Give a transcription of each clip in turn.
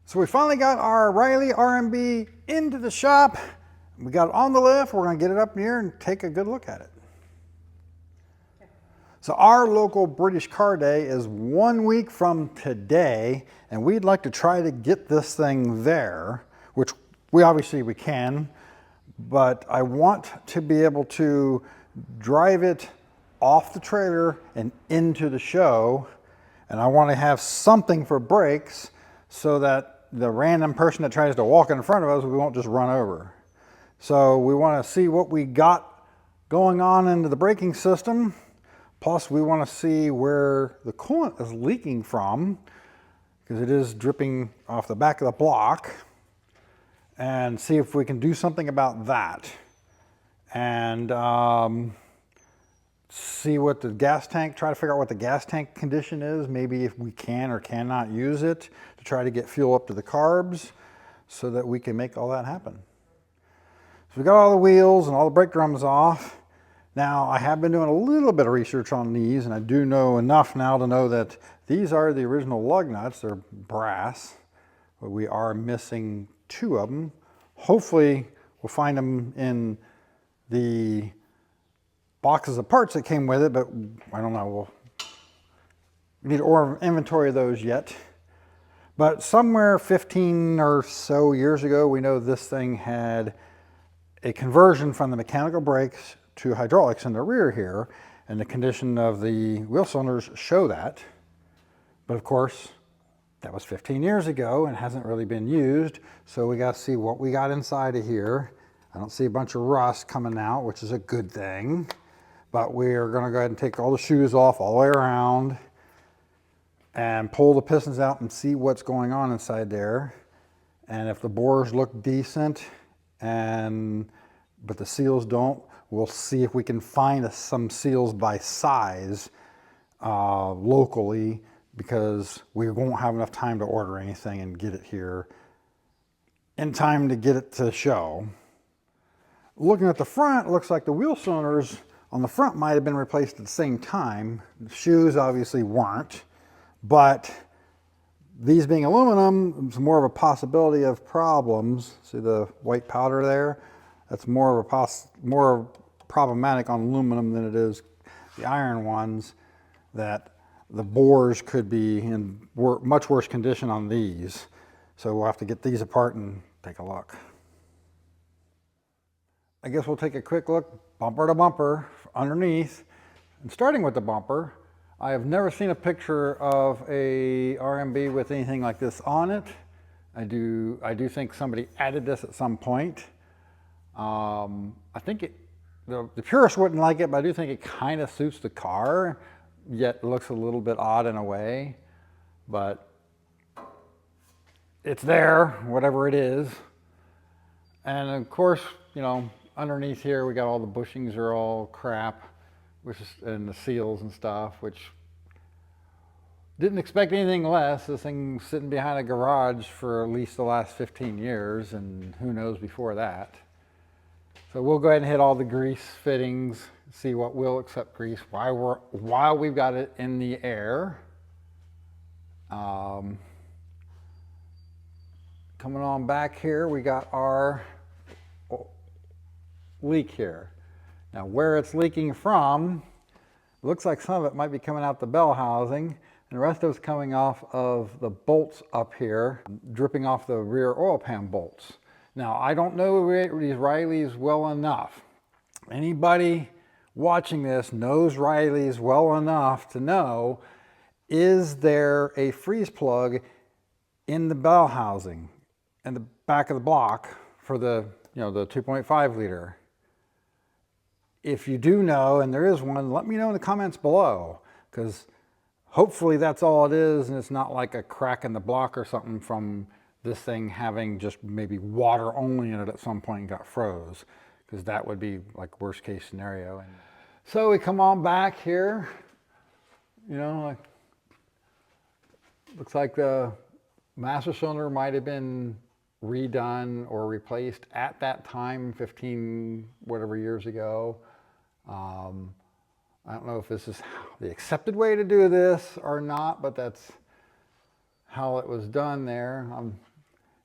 So we finally got our Riley RMB into the shop. We got it on the lift. We're going to get it up in the air and take a good look at it. So our local British Car Day is 1 week from today, and we'd like to try to get this thing there, which we can, but I want to be able to drive it off the trailer and into the show, and I want to have something for brakes so that the random person that tries to walk in front of us, we won't just run over. So we want to see what we got going on into the braking system. Plus we want to see where the coolant is leaking from, because it is dripping off the back of the block, and see if we can do something about that. And see what the gas tank, try to figure out what the gas tank condition is, maybe if we can or cannot use it to try to get fuel up to the carbs so that we can make all that happen. So we got all the wheels and all the brake drums off. Now I have been doing a little bit of research on these, and I do know enough now to know that these are the original lug nuts. They're brass, but we are missing 2 of them. Hopefully we'll find them in the boxes of parts that came with it, but I don't know. We need to inventory of those yet. But somewhere 15 or so years ago, we know this thing had a conversion from the mechanical brakes to hydraulics in the rear here, and the condition of the wheel cylinders show that. But of course, that was 15 years ago and hasn't really been used, so we got to see what we got inside of here. I don't see a bunch of rust coming out, which is a good thing. But we are going to go ahead and take all the shoes off all the way around and pull the pistons out and see what's going on inside there. And if the bores look decent, but the seals don't, we'll see if we can find some seals by size locally, because we won't have enough time to order anything and get it here in time to get it to show. Looking at the front, it looks like the wheel cylinders on the front might have been replaced at the same time. The shoes obviously weren't, but these being aluminum, it's more of a possibility of problems. See the white powder there? That's more problematic on aluminum than it is the iron ones, that the bores could be in much worse condition on these. So we'll have to get these apart and take a look. I guess we'll take a quick look bumper to bumper underneath. And starting with the bumper, I have never seen a picture of a RMB with anything like this on it. I do think somebody added this at some point. I think the purists wouldn't like it, but I do think it kind of suits the car, yet looks a little bit odd in a way. But it's there, whatever it is. And of course, you know, underneath here we got all the bushings are all crap, and the seals and stuff, which didn't expect anything less. This thing's sitting behind a garage for at least the last 15 years, and who knows before that. So we'll go ahead and hit all the grease fittings, see what will accept grease while we've got it in the air. Coming on back here, we got our leak here. Now where it's leaking from, looks like some of it might be coming out the bell housing, and the rest of it's coming off of the bolts up here, dripping off the rear oil pan bolts. Now I don't know these Rileys well enough. Anybody watching this knows Rileys well enough to know, is there a freeze plug in the bell housing in the back of the block for the, the 2.5 liter? If you do know, and there is one, let me know in the comments below, because hopefully that's all it is, and it's not like a crack in the block or something from this thing having just maybe water only in it at some point and got froze, because that would be like worst case scenario. And so we come on back here, like, looks like the master cylinder might have been redone or replaced at that time 15 whatever years ago. I don't know if this is the accepted way to do this or not, but that's how it was done there. I'm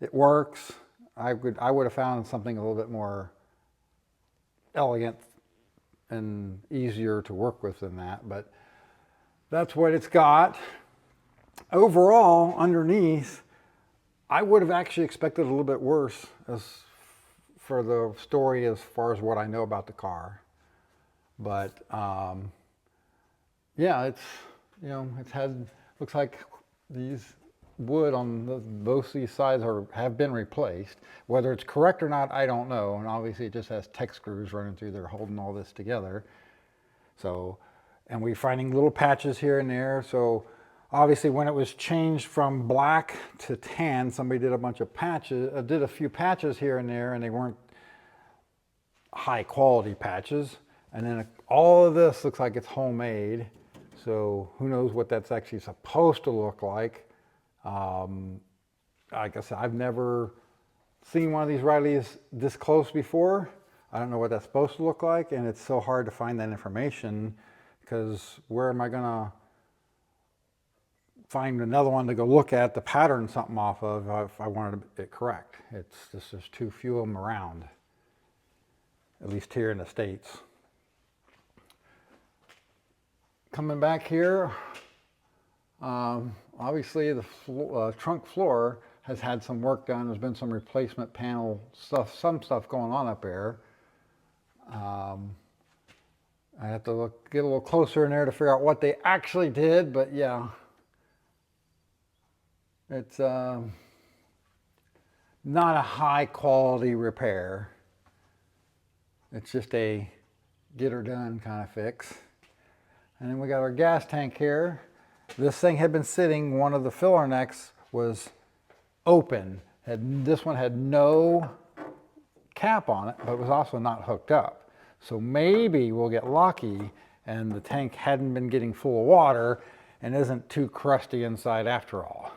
It works. I would have found something a little bit more elegant and easier to work with than that, but that's what it's got. Overall, underneath, I would have actually expected a little bit worse as for the story as far as what I know about the car. But yeah, it's, you know, it's had, looks like these wood on both these sides have been replaced. Whether it's correct or not, I don't know. And obviously it just has tech screws running through there holding all this together. So, and we're finding little patches here and there. So obviously when it was changed from black to tan, somebody did a bunch of patches, did a few patches here and there, and they weren't high quality patches. And then all of this looks like it's homemade. So who knows what that's actually supposed to look like. Like I said, I've never seen one of these Rileys this close before. I don't know what that's supposed to look like, and it's so hard to find that information because where am I gonna find another one to go look at to pattern something off of if I wanted it correct? It's just, there's too few of them around, at least here in the States. Coming back here, obviously the trunk floor has had some work done. There's been some replacement panel stuff, some stuff going on up there. I have to get a little closer in there to figure out what they actually did, but yeah, it's not a high quality repair. It's just a get her done kind of fix. And then we got our gas tank here. This thing had been sitting, one of the filler necks was open. This one had no cap on it, but it was also not hooked up. So maybe we'll get lucky and the tank hadn't been getting full of water and isn't too crusty inside after all.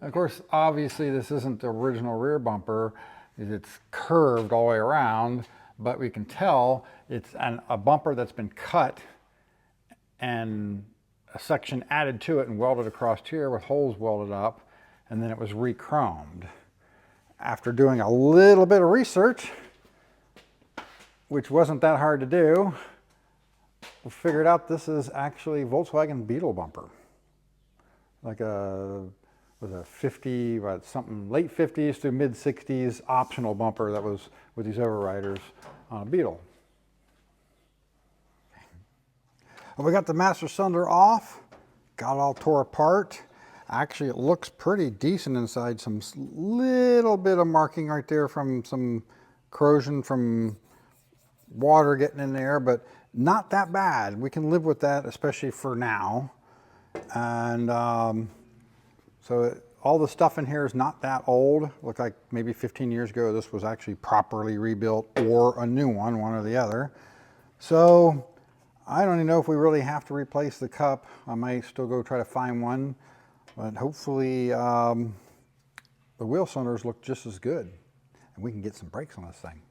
Of course, obviously this isn't the original rear bumper. It's curved all the way around, but we can tell it's a bumper that's been cut and a section added to it and welded across here with holes welded up, and then it was re-chromed. After doing a little bit of research, which wasn't that hard to do, we figured out this is actually Volkswagen Beetle bumper. Like with a 50, something late 50s to mid 60s optional bumper that was with these overriders on a Beetle. Well, we got the master cylinder off, got it all tore apart. Actually, it looks pretty decent inside. Some little bit of marking right there from some corrosion from water getting in there, but not that bad. We can live with that, especially for now. And so all the stuff in here is not that old. Looked like maybe 15 years ago this was actually properly rebuilt, or a new one or the other. So I don't even know if we really have to replace the cup. I might still go try to find one, but hopefully the wheel cylinders look just as good and we can get some brakes on this thing.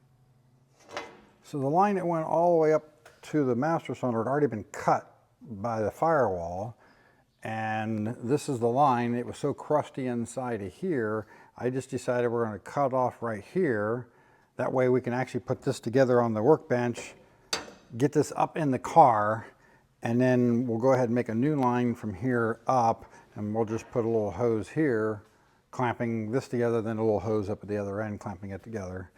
So the line that went all the way up to the master cylinder had already been cut by the firewall, and this is the line. It was so crusty inside of here, I just decided we're going to cut off right here. That way we can actually put this together on the workbench, get this up in the car, and then we'll go ahead and make a new line from here up, and we'll just put a little hose here clamping this together, then a little hose up at the other end clamping it together.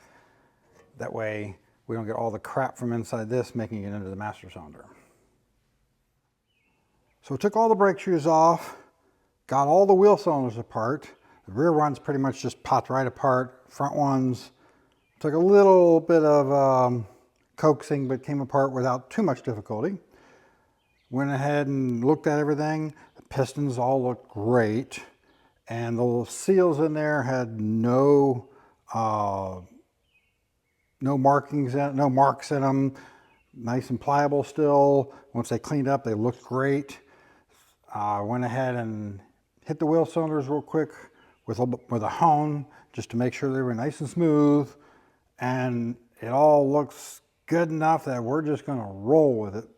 That way we don't get all the crap from inside this making it into the master cylinder. So we took all the brake shoes off, got all the wheel cylinders apart. The rear ones pretty much just popped right apart. Front ones took a little bit of coaxing, but came apart without too much difficulty. Went ahead and looked at everything. The pistons all looked great, and the little seals in there had no markings in it, no marks in them. Nice and pliable still. Once they cleaned up, they looked great. Went ahead and hit the wheel cylinders real quick with a hone just to make sure they were nice and smooth, and it all looks good enough that we're just going to roll with it.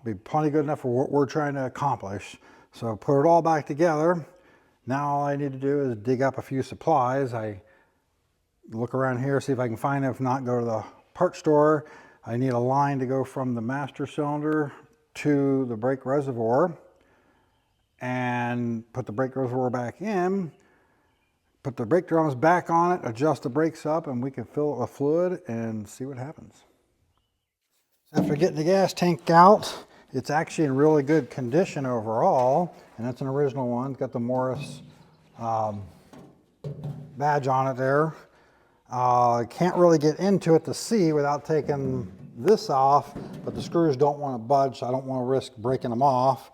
Be plenty good enough for what we're trying to accomplish. So put it all back together, Now all I need to do is dig up a few supplies. I look around here, see if I can find it. If not, go to the parts store. I need a line to go from the master cylinder to the brake reservoir and put the brake reservoir back in, put the brake drums back on it, adjust the brakes up, and we can fill it with fluid and see what happens. After getting the gas tank out, it's actually in really good condition overall, and that's an original one. It's got the Morris badge on it there. Can't really get into it to see without taking this off, but the screws don't want to budge, so I don't want to risk breaking them off.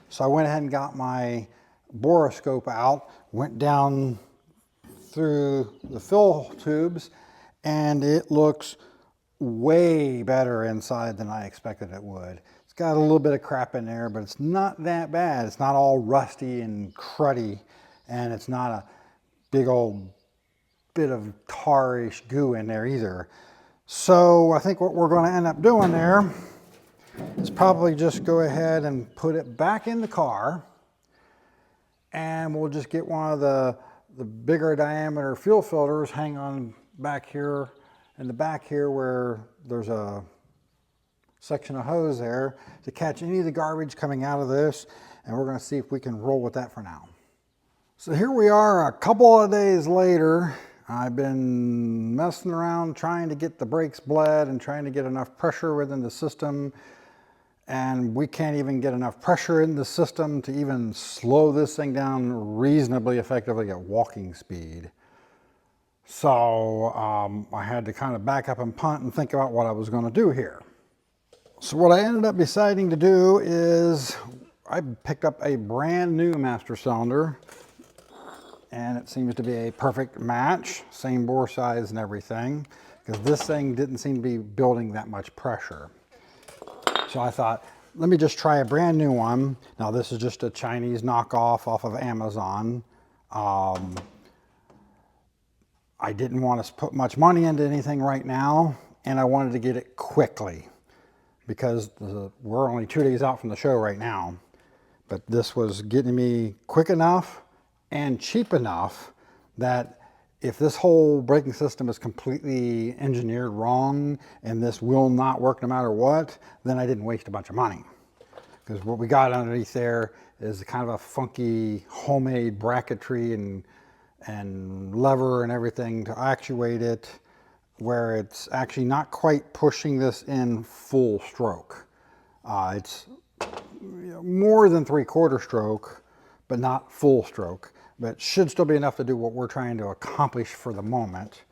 So I went ahead and got my borescope out, went down through the fill tubes, and it looks way better inside than I expected it would. It's got a little bit of crap in there, but it's not that bad. It's not all rusty and cruddy, and it's not a big old bit of tarish goo in there either. So I think what we're going to end up doing there is probably just go ahead and put it back in the car, and we'll just get one of the bigger diameter fuel filters, hang on back here in the back here where there's a section of hose there to catch any of the garbage coming out of this, and we're going to see if we can roll with that for now. So here we are a couple of days later. I've been messing around trying to get the brakes bled and trying to get enough pressure within the system, and we can't even get enough pressure in the system to even slow this thing down reasonably effectively at walking speed. So I had to kind of back up and punt and think about what I was going to do here. So what I ended up deciding to do is I picked up a brand new master cylinder, and it seems to be a perfect match, same bore size and everything, because this thing didn't seem to be building that much pressure. So I thought, let me just try a brand new one. Now this is just a Chinese knockoff off of Amazon. I didn't want to put much money into anything right now, and I wanted to get it quickly because we're only 2 days out from the show right now. But this was getting me quick enough and cheap enough that if this whole braking system is completely engineered wrong and this will not work no matter what, then I didn't waste a bunch of money. Because what we got underneath there is kind of a funky homemade bracketry and lever and everything to actuate it, where it's actually not quite pushing this in full stroke. It's more than 3/4 stroke, but not full stroke. But should still be enough to do what we're trying to accomplish for the moment,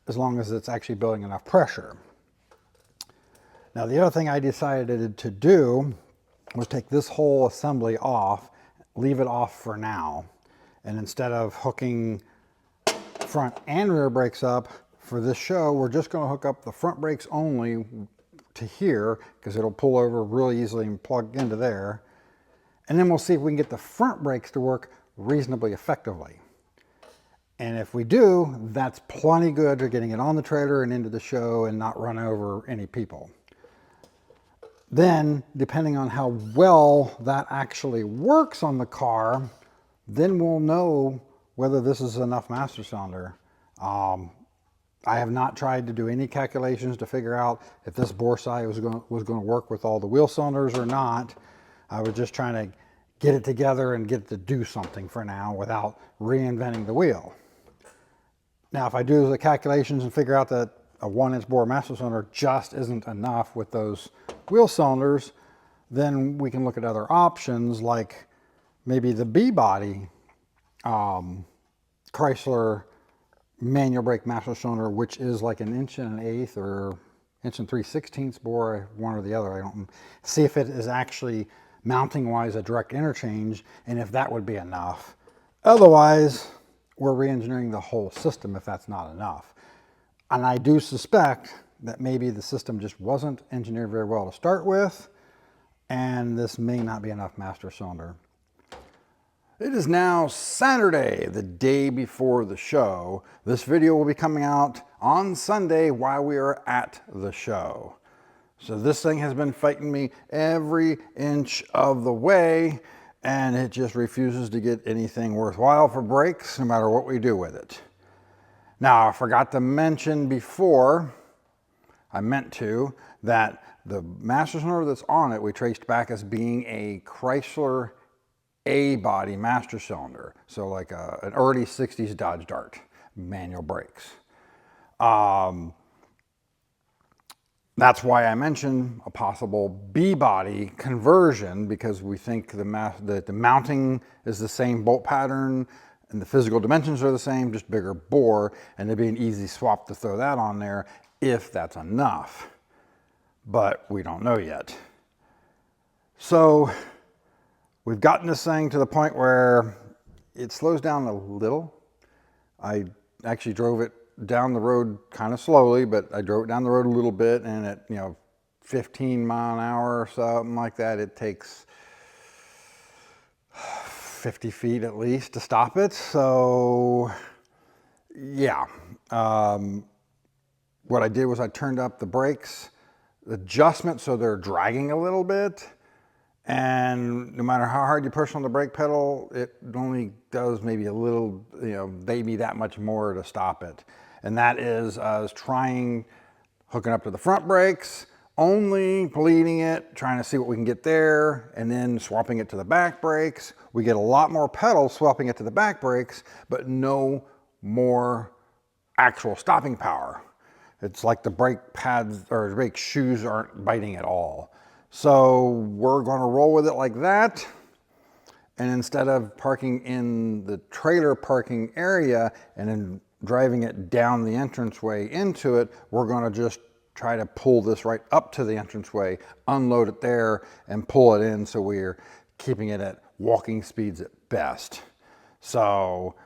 as long as it's actually building enough pressure. Now the other thing I decided to do was take this whole assembly off, leave it off for now. And instead of hooking front and rear brakes up for this show, we're just going to hook up the front brakes only to here, because it'll pull over really easily and plug into there. And then we'll see if we can get the front brakes to work reasonably effectively. And if we do, that's plenty good for getting it on the trailer and into the show and not run over any people. Then, depending on how well that actually works on the car, then we'll know whether this is enough master cylinder. I have not tried to do any calculations to figure out if this bore size was going to work with all the wheel cylinders or not. I was just trying to get it together and get it to do something for now without reinventing the wheel. Now, if I do the calculations and figure out that a 1-inch bore master cylinder just isn't enough with those wheel cylinders, then we can look at other options like maybe the B-body Chrysler manual brake master cylinder, which is like 1 1/8 or 1 3/16 bore, one or the other. I don't see if it is actually mounting wise a direct interchange and if that would be enough. Otherwise, we're re-engineering the whole system if that's not enough. And I do suspect that maybe the system just wasn't engineered very well to start with, and this may not be enough master cylinder. It is now Saturday, the day before the show. This video will be coming out on Sunday while we are at the show. So this thing has been fighting me every inch of the way, and it just refuses to get anything worthwhile for brakes, no matter what we do with it. Now, I forgot to mention before, I meant to, that the master cylinder that's on it, we traced back as being a Chrysler A-body master cylinder. So like an early 60s Dodge Dart, manual brakes. That's why I mentioned a possible B-body conversion, because we think the mounting is the same bolt pattern and the physical dimensions are the same, just bigger bore, and it'd be an easy swap to throw that on there if that's enough. But we don't know yet. So we've gotten this thing to the point where it slows down a little. I actually drove it down the road kind of slowly, but I drove it down the road a little bit, and at 15 mile an hour or something like that, it takes 50 feet at least to stop it. So yeah, what I did was I turned up the brakes adjustment so they're dragging a little bit, and no matter how hard you push on the brake pedal, it only does maybe a little, maybe that much more to stop it. And that is us hooking up to the front brakes, only bleeding it, trying to see what we can get there, and then swapping it to the back brakes. We get a lot more pedal swapping it to the back brakes, but no more actual stopping power. It's like the brake pads or brake shoes aren't biting at all. So we're going to roll with it like that. And instead of parking in the trailer parking area and then driving it down the entranceway into it, we're going to just try to pull this right up to the entranceway, unload it there, and pull it in, so we're keeping it at walking speeds at best. So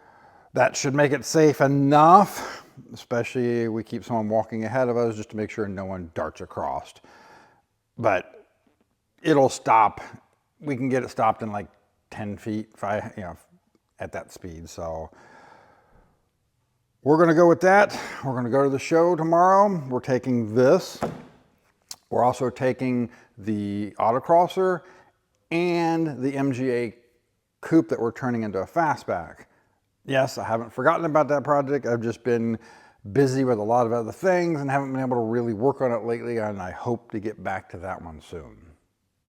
that should make it safe enough, especially if we keep someone walking ahead of us, just to make sure no one darts across. But it'll stop. We can get it stopped in like 10 feet, at that speed. So we're going to go with that. We're going to go to the show tomorrow. We're taking this. We're also taking the autocrosser and the MGA coupe that we're turning into a fastback. Yes, I haven't forgotten about that project. I've just been busy with a lot of other things and haven't been able to really work on it lately, and I hope to get back to that one soon.